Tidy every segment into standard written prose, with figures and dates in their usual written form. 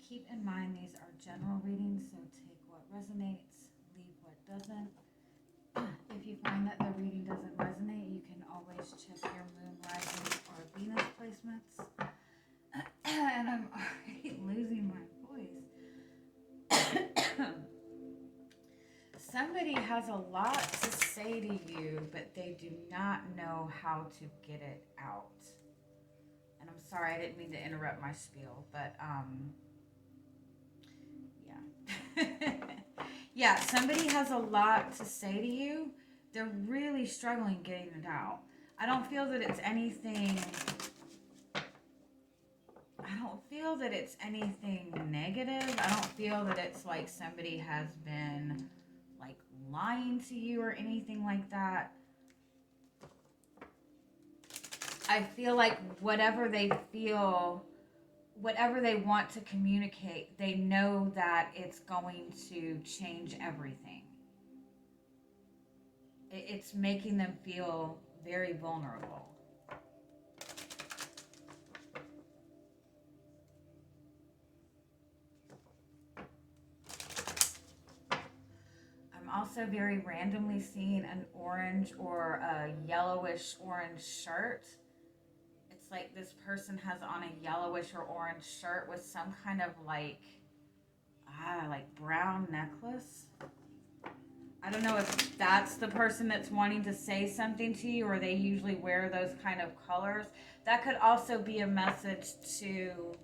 keep in mind these are general readings, so take what resonates, leave what doesn't. If you find that the reading doesn't resonate, you can always check your moon, rising, or Venus placements. And I'm already losing my voice. Somebody has a lot to say to you, but they do not know how to get it out. And I'm sorry, I didn't mean to interrupt my spiel, but yeah. Yeah, somebody has a lot to say to you. They're really struggling getting it out. I don't feel that it's anything negative. I don't feel that it's like somebody has been like lying to you or anything like that. I feel like whatever they want to communicate, they know that it's going to change everything. It's making them feel very vulnerable. I'm also very randomly seeing an orange or a yellowish orange shirt. It's like this person has on a yellowish or orange shirt with some kind of like brown necklace. I don't know if that's the person that's wanting to say something to you, or they usually wear those kind of colors. That could also be a message to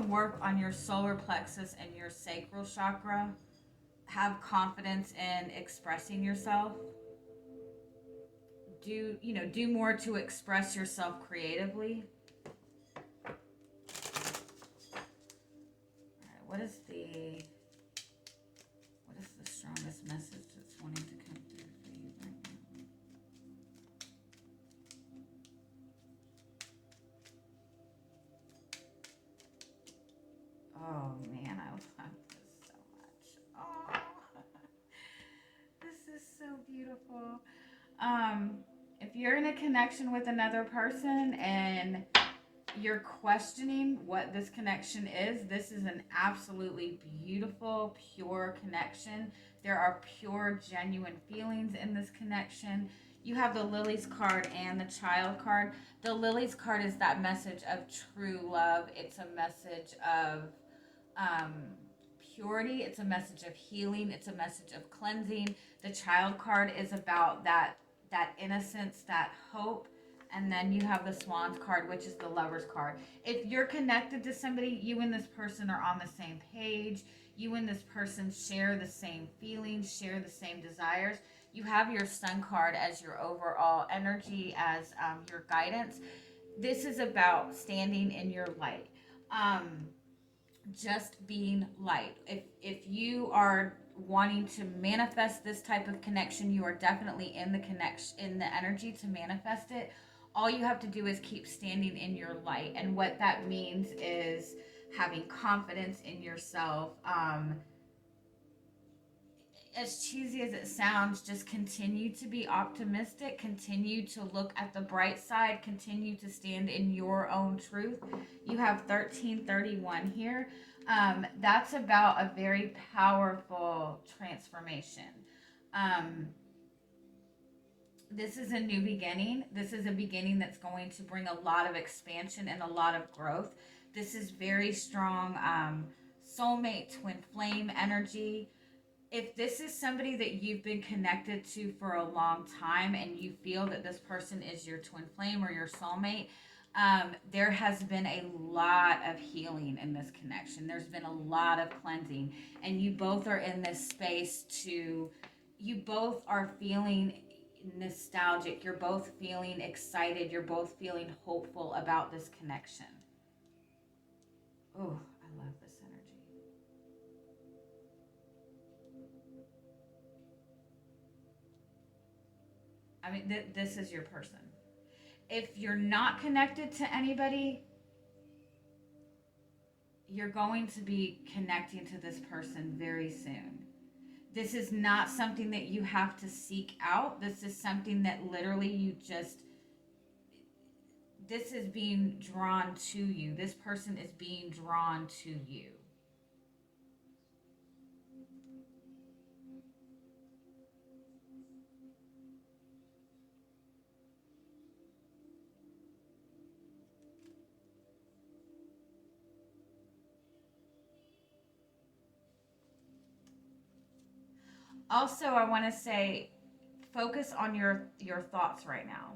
work on your solar plexus and your sacral chakra. Have confidence in expressing yourself. Do more to express yourself creatively. All right, what is the strongest message that's wanting to come through for you right now? Oh man, I love this so much. Oh, this is so beautiful. If you're in a connection with another person and you're questioning what this connection is, this is an absolutely beautiful, pure connection. There are pure, genuine feelings in this connection. You have the Lilies card and the Child card. The Lilies card is that message of true love. It's a message of um, purity. It's a message of healing. It's a message of cleansing. The Child card is about that innocence, that hope. And then you have the Swans card, which is the Lovers card. If you're connected to somebody, you and this person are on the same page. You and this person share the same feelings, share the same desires. You have your Sun card as your overall energy, as your guidance. This is about standing in your light. Just being light. If you are wanting to manifest this type of connection, you are definitely in the connection, in the energy to manifest it. All you have to do is keep standing in your light, and what that means is having confidence in yourself. As cheesy as it sounds, just continue to be optimistic, continue to look at the bright side, continue to stand in your own truth. You have 1331 here. That's about a very powerful transformation. This is a new beginning. This is a beginning that's going to bring a lot of expansion and a lot of growth. This is very strong soulmate, twin flame energy. If this is somebody that you've been connected to for a long time and you feel that this person is your twin flame or your soulmate, there has been a lot of healing in this connection. There's been a lot of cleansing, and you both are in this space you both are feeling nostalgic. You're both feeling excited. You're both feeling hopeful about this connection. Oh, I love this energy. I mean, this is your person. If you're not connected to anybody, you're going to be connecting to this person very soon. This is not something that you have to seek out. This is something that literally this is being drawn to you. This person is being drawn to you. Also, I want to say focus on your thoughts right now.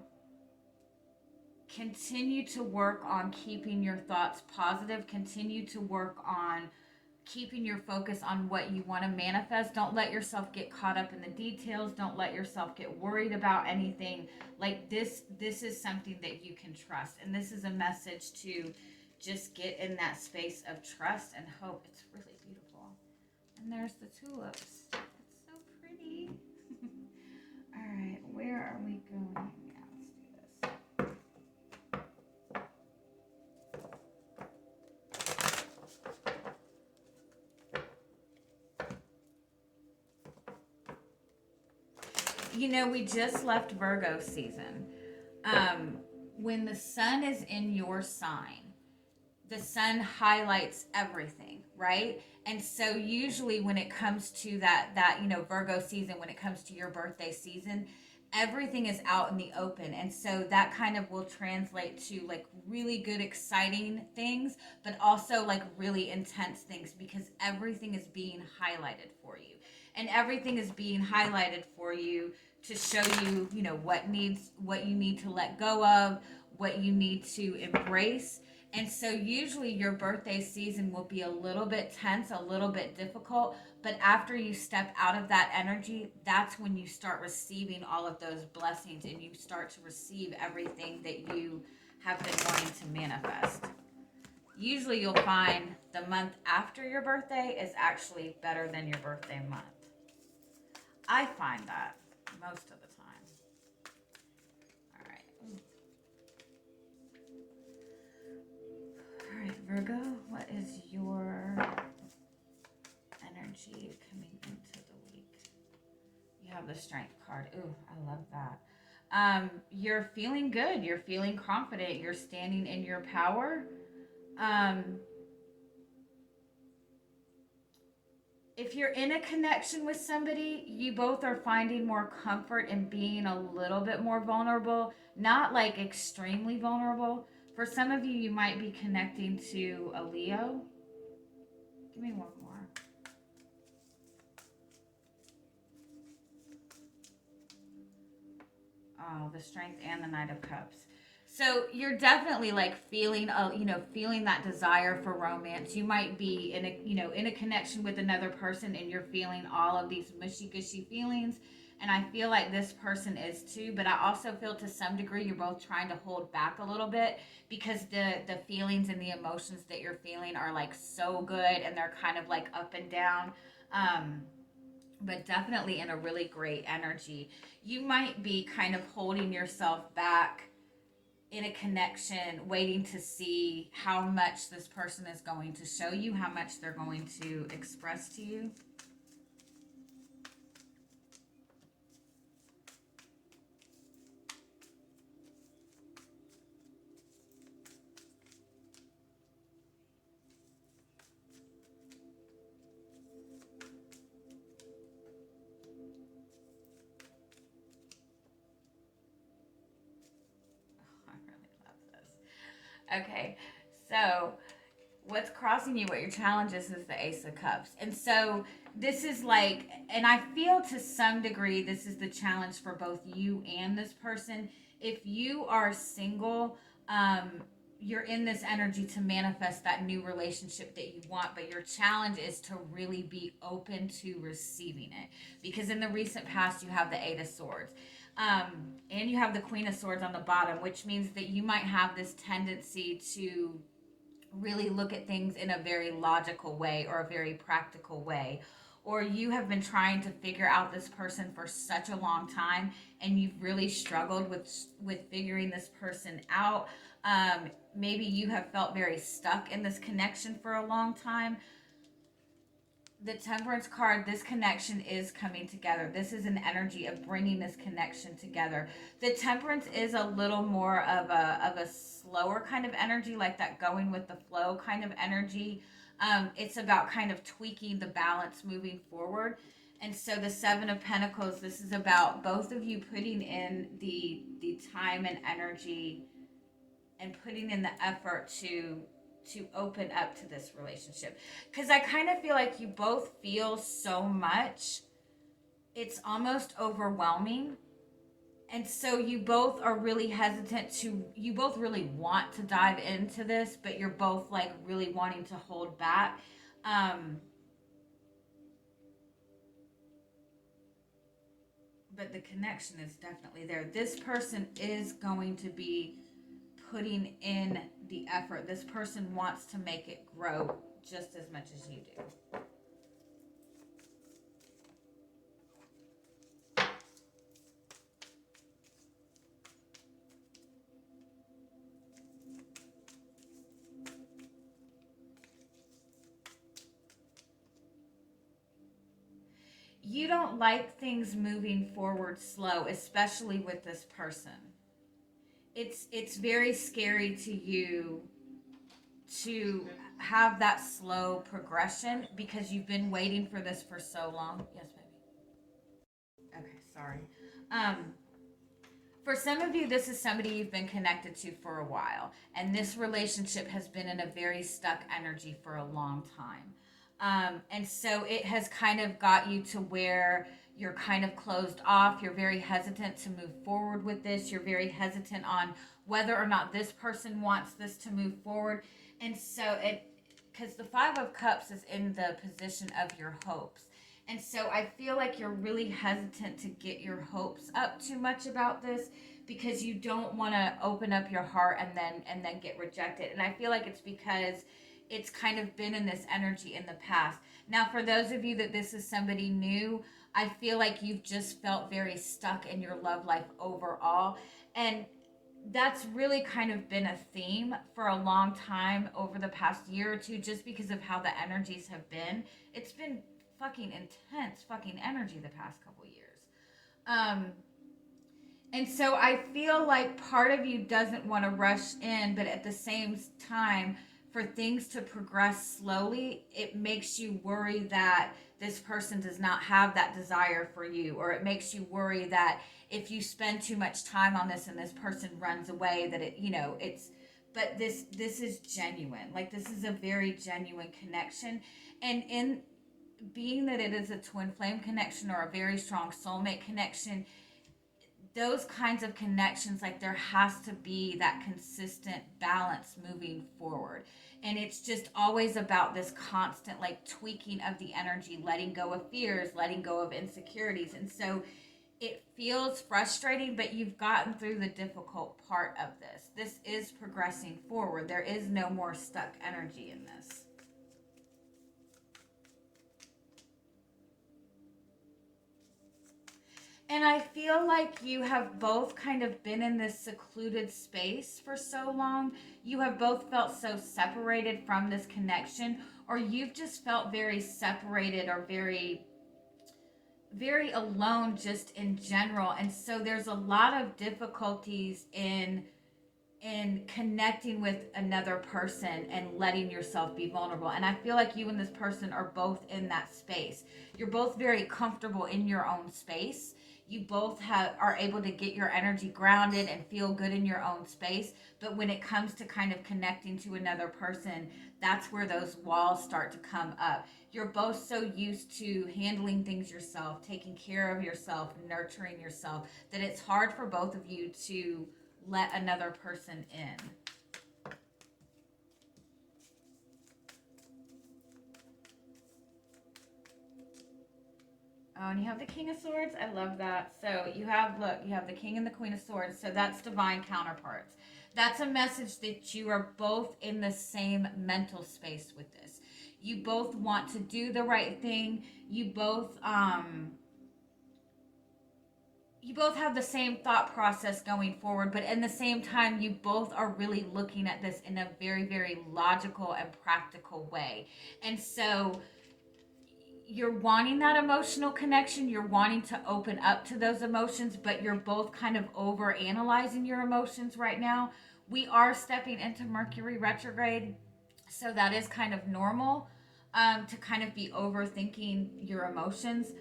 Continue to work on keeping your thoughts positive. Continue to work on keeping your focus on what you want to manifest. Don't let yourself get caught up in the details. Don't let yourself get worried about anything. Like this is something that you can trust. And this is a message to just get in that space of trust and hope. It's really beautiful. And there's the tulips. It's so pretty. All right, where are we going? Yeah, let's do this. You know, we just left Virgo season. When the sun is in your sign, the sun highlights everything, right? And so usually when it comes to that Virgo season, when it comes to your birthday season, everything is out in the open. And so that kind of will translate to like really good exciting things, but also like really intense things, because everything is being highlighted for you. And everything is being highlighted for you to show you, what you need to let go of, what you need to embrace. And so usually your birthday season will be a little bit tense, a little bit difficult, but after you step out of that energy, that's when you start receiving all of those blessings and you start to receive everything that you have been wanting to manifest. Usually you'll find the month after your birthday is actually better than your birthday month. I find that most of the time. All right. Ooh. All right, Virgo, what is your energy coming into the week? You have the Strength card. Ooh, I love that. You're feeling good. You're feeling confident. You're standing in your power. Um, if you're in a connection with somebody, you both are finding more comfort in being a little bit more vulnerable, not like extremely vulnerable. For some of you, you might be connecting to a Leo. Give me one more. Oh, the Strength and the Knight of Cups. So you're definitely like feeling that desire for romance. You might be in a connection with another person, and you're feeling all of these mushy gushy feelings. And I feel like this person is too, but I also feel to some degree you're both trying to hold back a little bit, because the feelings and the emotions that you're feeling are like so good, and they're kind of like up and down. Um, but definitely in a really great energy. You might be kind of holding yourself back in a connection, waiting to see how much this person is going to show you, how much they're going to express to you. Oh, I really love this. Okay, so what's crossing you, what your challenge is the Ace of Cups. And so this is like, and I feel to some degree this is the challenge for both you and this person. If you are single, um you're in this energy to manifest that new relationship that you want, but your challenge is to really be open to receiving it, because in the recent past you have the Eight of Swords, and you have the Queen of Swords on the bottom, which means that you might have this tendency to really look at things in a very logical way or a very practical way, or you have been trying to figure out this person for such a long time and you've really struggled with figuring this person out. Maybe you have felt very stuck in this connection for a long time. the Temperance card, this connection is coming together. This is an energy of bringing this connection together. The Temperance is a little more of a slower kind of energy, like that going with the flow kind of energy. It's about kind of tweaking the balance moving forward. And so the Seven of Pentacles, this is about both of you putting in the time and energy and putting in the effort to open up to this relationship, because I kind of feel like you both feel so much, it's almost overwhelming. And so you both are really hesitant to, you both really want to dive into this, but you're both like really wanting to hold back. But the connection is definitely there. This person is going to be putting in the effort. This person wants to make it grow just as much as you do. You don't like things moving forward slow, especially with this person. It's very scary to you to have that slow progression because you've been waiting for this for so long. Yes, baby. Okay, sorry. Um, for some of you, this is somebody you've been connected to for a while, and this relationship has been in a very stuck energy for a long time. And so it has kind of got you to where you're kind of closed off. You're very hesitant to move forward with this. You're very hesitant on whether or not this person wants this to move forward. And so because the Five of Cups is in the position of your hopes. And so I feel like you're really hesitant to get your hopes up too much about this because you don't want to open up your heart and then get rejected. And I feel like it's because it's kind of been in this energy in the past. Now, for those of you that this is somebody new, I feel like you've just felt very stuck in your love life overall. And that's really kind of been a theme for a long time over the past year or two, just because of how the energies have been. It's been fucking intense fucking energy the past couple years. Um, and so I feel like part of you doesn't want to rush in, but at the same time, for things to progress slowly, it makes you worry that this person does not have that desire for you, or it makes you worry that if you spend too much time on this and this person runs away, that it, you know, it's, but this is genuine. Like, this is a very genuine connection. And in being that it is a twin flame connection or a very strong soulmate connection, those kinds of connections, like, there has to be that consistent balance moving forward. And it's just always about this constant like tweaking of the energy, letting go of fears, letting go of insecurities. And so it feels frustrating, but you've gotten through the difficult part of this. This is progressing forward. There is no more stuck energy in this. And I feel like you have both kind of been in this secluded space for so long. You have both felt so separated from this connection, or you've just felt very separated or very, very alone just in general. And so there's a lot of difficulties in connecting with another person and letting yourself be vulnerable. And I feel like you and this person are both in that space. You're both very comfortable in your own space. You both are able to get your energy grounded and feel good in your own space. But when it comes to kind of connecting to another person, that's where those walls start to come up. You're both so used to handling things yourself, taking care of yourself, nurturing yourself, that it's hard for both of you to let another person in. Oh, and you have the King of Swords. I love that. So you have, look, you have the King and the Queen of Swords. So that's divine counterparts. That's a message that you are both in the same mental space with this. You both want to do the right thing. You both have the same thought process going forward, but in the same time, you both are really looking at this in a very, very logical and practical way. And so you're wanting that emotional connection, you're wanting to open up to those emotions, but you're both kind of over analyzing your emotions right now. We are stepping into Mercury retrograde, so that is kind of normal, to kind of be overthinking your emotions.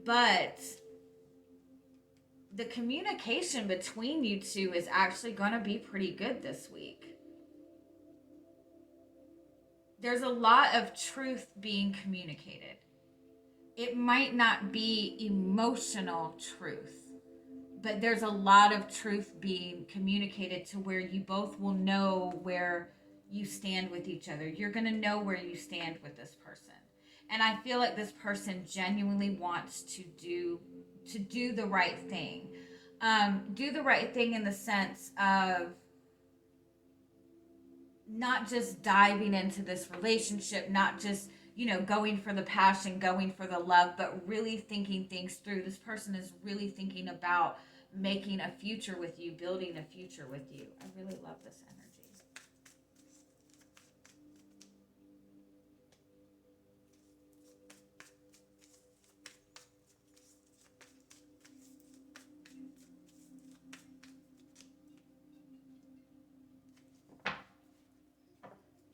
But the communication between you two is actually going to be pretty good this week. There's a lot of truth being communicated. It might not be emotional truth, but there's a lot of truth being communicated to where you both will know where you stand with each other. You're going to know where you stand with this person. And I feel like this person genuinely wants to do the right thing. Do the right thing in the sense of not just diving into this relationship, not just, going for the passion, going for the love, but really thinking things through. This person is really thinking about making a future with you, building a future with you. I really love this energy.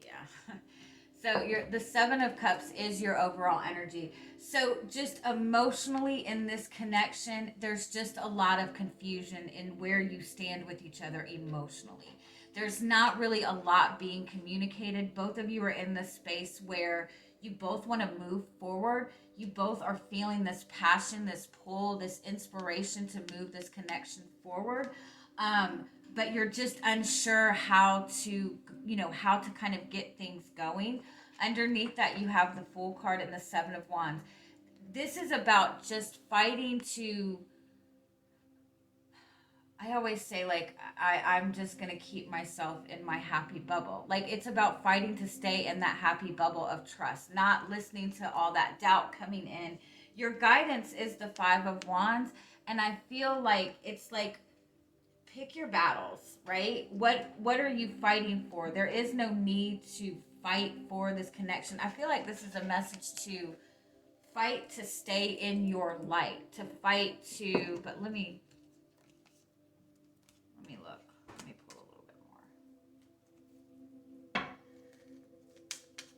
Yeah. So the 7 of Cups is your overall energy. So just emotionally in this connection, there's just a lot of confusion in where you stand with each other emotionally. There's not really a lot being communicated. Both of you are in this space where you both want to move forward. You both are feeling this passion, this pull, this inspiration to move this connection forward. But you're just unsure how to kind of get things going. Underneath that, you have the Fool card and the 7 of Wands. This is about just fighting to. I always say, like, I'm just going to keep myself in my happy bubble. Like, it's about fighting to stay in that happy bubble of trust, not listening to all that doubt coming in. Your guidance is the 5 of Wands. And I feel like it's like, pick your battles, right? What are you fighting for? There is no need to fight for this connection. I feel like this is a message to fight to stay in your light, to fight to, but let me look. Let me pull a little bit more.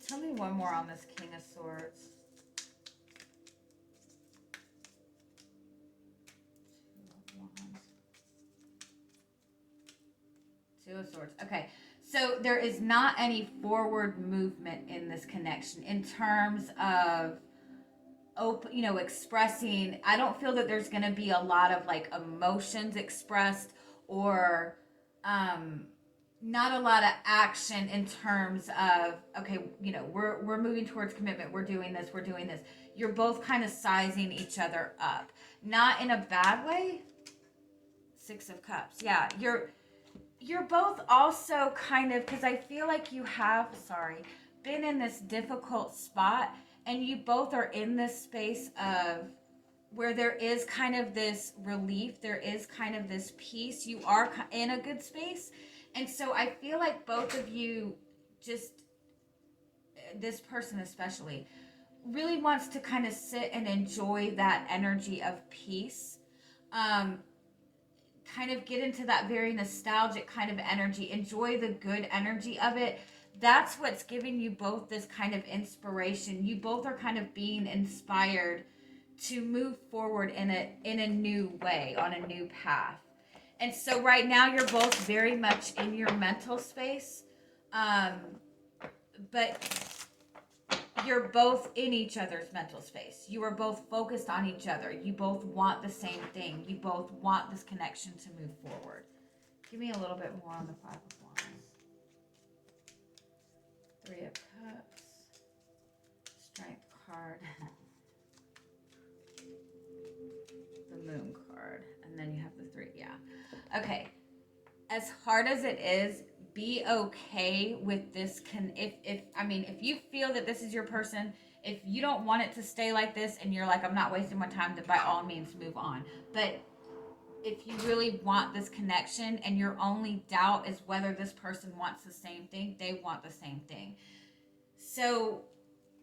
Tell me one more on this King of Swords. 2 of Swords. Okay. So there is not any forward movement in this connection in terms of expressing. I don't feel that there's going to be a lot of like emotions expressed, or not a lot of action in terms of, okay, we're moving towards commitment, we're doing this. You're both kind of sizing each other up, not in a bad way. 6 of Cups. Yeah, you're both also kind of, because I feel like you have, been in this difficult spot, and you both are in this space of where there is kind of this relief, there is kind of this peace. You are in a good space. And so I feel like both of you, just this person especially, really wants to kind of sit and enjoy that energy of peace. Kind of get into that very nostalgic kind of energy, enjoy the good energy of it. That's what's giving you both this kind of inspiration. You both are kind of being inspired to move forward in a new way, on a new path. And so right now you're both very much in your mental space, but you're both in each other's mental space. You are both focused on each other. You both want the same thing. You both want this connection to move forward. Give me a little bit more on the 5 of Wands. 3 of Cups. Strength card. The Moon card. And then you have the 3. Yeah. Okay. As hard as it is, be okay with this. If you feel that this is your person, if you don't want it to stay like this and you're like, I'm not wasting my time, then by all means move on. But if you really want this connection and your only doubt is whether this person wants the same thing, they want the same thing. So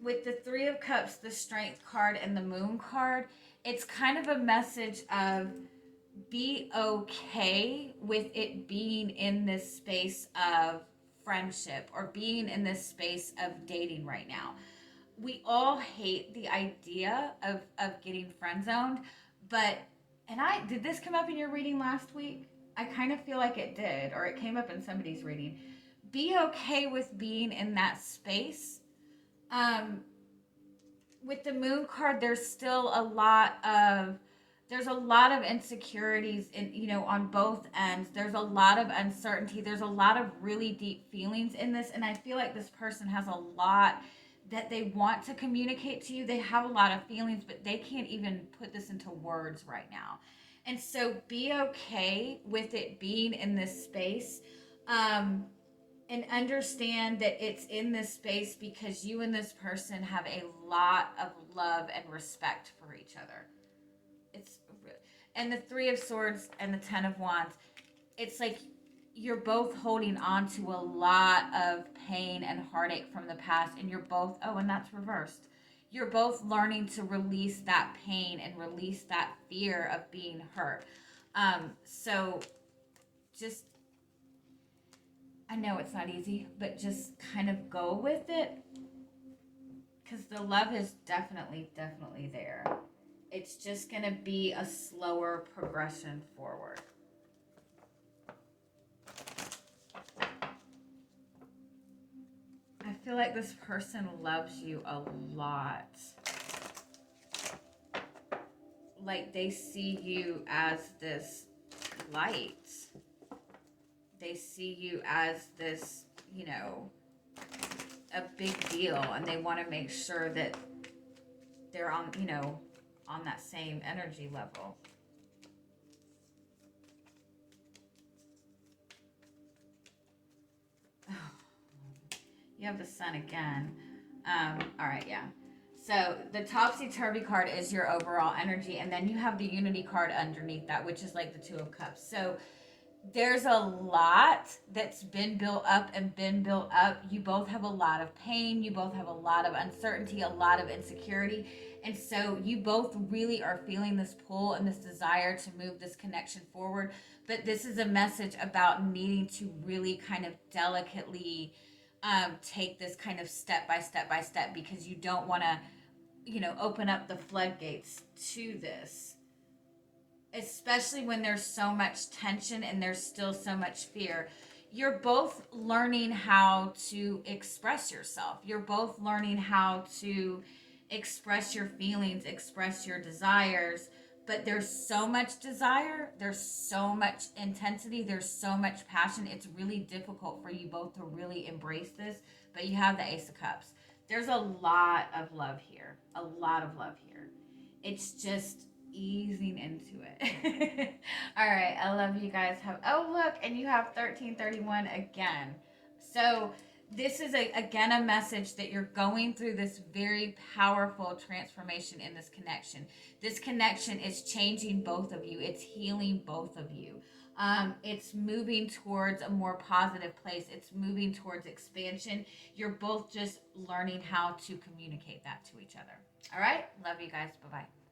with the Three of Cups, the Strength card, and the Moon card, it's kind of a message of be okay with it being in this space of friendship or being in this space of dating right now. We all hate the idea of getting friend zoned, but, and I, did this come up in your reading last week? I kind of feel like it did, or it came up in somebody's reading. Be okay with being in that space. Um, with the Moon card, there's a lot of insecurities in, on both ends. There's a lot of uncertainty. There's a lot of really deep feelings in this, and I feel like this person has a lot that they want to communicate to you. They have a lot of feelings, but they can't even put this into words right now. And so be okay with it being in this space. Um, and understand that it's in this space because you and this person have a lot of love and respect for each other. It's, and the Three of Swords and the Ten of Wands, it's like you're both holding on to a lot of pain and heartache from the past, and you're both, oh, and that's reversed. You're both learning to release that pain and release that fear of being hurt. So just, I know it's not easy, but just kind of go with it, because the love is definitely, definitely there. It's just going to be a slower progression forward. I feel like this person loves you a lot. Like they see you as this light. They see you as this, a big deal, and they want to make sure that they're on, on that same energy level. Oh, you have the Sun again. All right, yeah. So the topsy-turvy card is your overall energy, and then you have the Unity card underneath that, which is like the Two of Cups. So there's a lot that's been built up and been built up. You both have a lot of pain. You both have a lot of uncertainty, a lot of insecurity. And so you both really are feeling this pull and this desire to move this connection forward. But this is a message about needing to really kind of delicately take this kind of step by step by step, because you don't want to, open up the floodgates to this, especially when there's so much tension and there's still so much fear. You're both learning how to express yourself. You're both learning how to express your feelings, express your desires. But there's so much desire, there's so much intensity, there's so much passion. It's really difficult for you both to really embrace this. But you have the Ace of Cups. There's a lot of love here. A lot of love here. It's just easing into it. All right, I love you guys. Oh, look, and you have 1331 again. So this is again a message that you're going through this very powerful transformation in this connection. This connection is changing both of you. It's healing both of you. It's moving towards a more positive place. It's moving towards expansion. You're both just learning how to communicate that to each other. All right, love you guys. Bye-bye.